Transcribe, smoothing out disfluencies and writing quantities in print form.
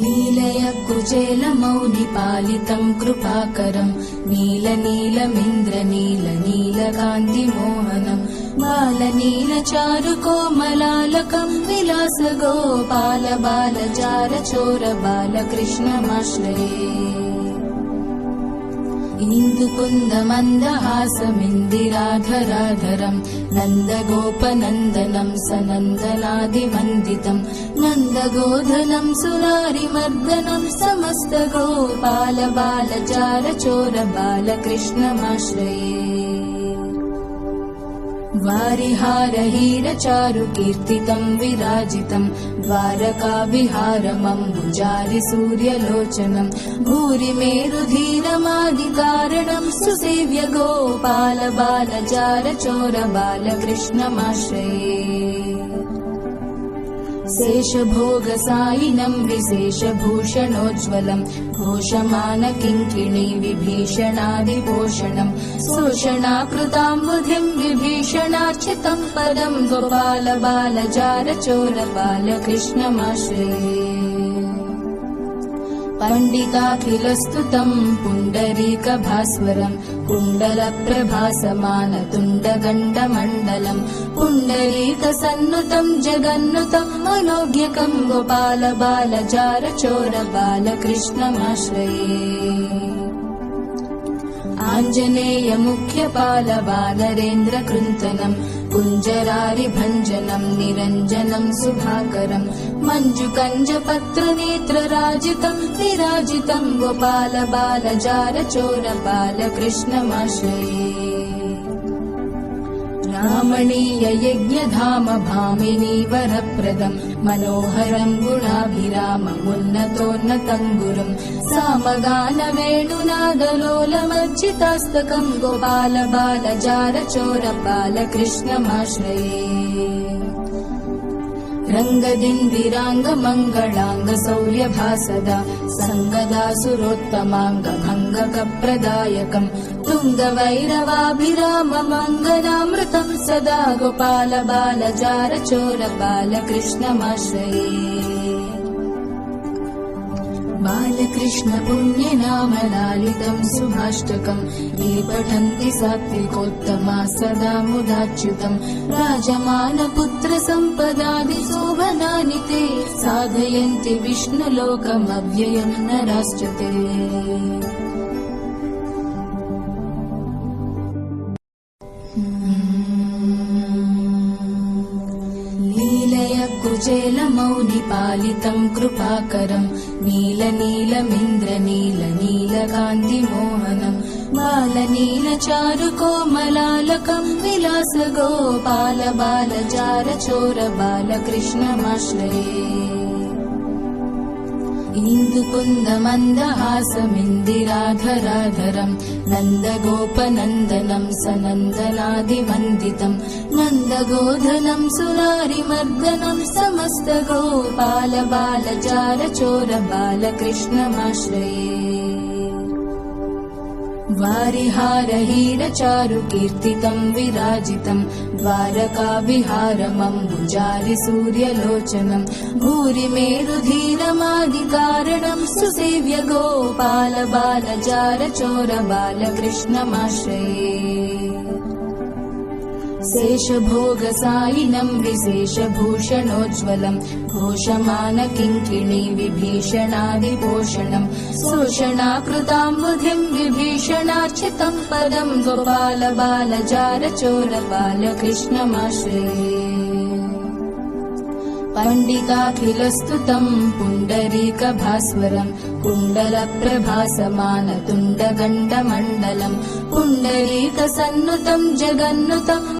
लीलया कुचेलमौलिपालितं कृपाकरं नीलनीलमिन्द्रनीलनीलकान्तिमोहनं बालनीलचारुकोमलालकं विलासगोपालबालचारचोरबालकृष्णमाश्रये इन्दुकुन्दमन्दहासमिन्दिराधराधरं नन्दगोपनन्दनं सनन्दनादिवन्दितं नन्दगोधनं सुरारिमर्दनं समस्तगोपालबालचारचोरबालकृष्णमाश्रये वारिहारहीरचारुकीर्तितं विराजितं द्वारकाविहारमम्बुजारिसूर्यलोचनं भूरिमेरुधीरमादिकारणं सुसेव्य गोपालबालचारचोरबालकृष्णमाश्रये शेषभोगसायिनं विशेषभूषणोज्ज्वलं घोषमानकिङ्किणी विभीषणादिपोषणं शोषणाकृताम्बुधिं विभीषणार्चितं पदं गोपालबालचारचोरबालकृष्णमाश्रये पण्डिताखिलस्तुतं पुण्डरीकभास्वरं कुण्डलप्रभासमानतुण्डगण्डमण्डलं पुण्डरीकसन्नुतं जगन्नुतं मनोज्ञकं गोपालबालचारचोरबालकृष्णमाश्रये आञ्जनेयमुख्यपालवानरेन्द्रकृन्तनं कुञ्जरारिभञ्जनं निरञ्जनं सुधाकरं मञ्जुकञ्जपत्रनेत्रराजितं विराजितं गोपालबालचारचोरबालकृष्णमाश्रये रामणीययज्ञधाम भामिनी वरप्रदं मनोहरं गुणाभिराममुन्नतोन्नतं गुरुं सामगानवेणुनादलोलमर्चितास्तकं गोपालबालचारचोरबालकृष्णमाश्रये रङ्गदिन्दिराङ्गमङ्गलाङ्गशौर्यभासदा सङ्गदासुरोत्तमाङ्गभङ्गकप्रदायकं तुङ्गवैरवाभिराममङ्गलामृतं सदा गोपालबालचारचोरबालकृष्णमाश्रये बालकृष्णपुण्यनामलालितं सुभाष्टकं ये पठन्ति सात्विकोत्तमा सदा मुदाच्युतं राजमानपुत्रसम्पदादिशोभनानि ते साधयन्ति विष्णुलोकमव्ययं नराश्च ते कुचेलमौलिपालितं कृपाकरं नीलनीलमिन्द्रनीलनीलकान्तिमोहनं बालनीलचारुकोमलालकं विलासगोपालबालचारचोरबालकृष्णमाश्रये इन्दुकुन्दमन्दहासमिन्दिराधराधरं नन्दगोपनन्दनं सनन्दनादिवन्दितं नन्दगोधनं सुरारिमर्दनं समस्तगोपालबालचारचोरबालकृष्णमाश्रये वारिहारहीरचारुकीर्तितं विराजितं द्वारकाविहारमम्बुजारिसूर्यलोचनं भूरिमेरुधीरमादिकारणं सुसेव्य गोपालबालचारचोरबालकृष्णमाश्रये शेषभोगसायिनं विशेषभूषणोज्ज्वलं घोषमानकिङ्किणी विभीषणादिपोषणं शोषणाकृताम्बुधिं विभीषणार्चितं पदं गोपालबालचारचोरबालकृष्णमाश्रये पण्डिताखिलस्तुतं पुण्डरीकभास्वरं कुण्डलप्रभासमानतुण्डगण्डमण्डलं पुण्डरीकसन्नुतं जगन्नुतं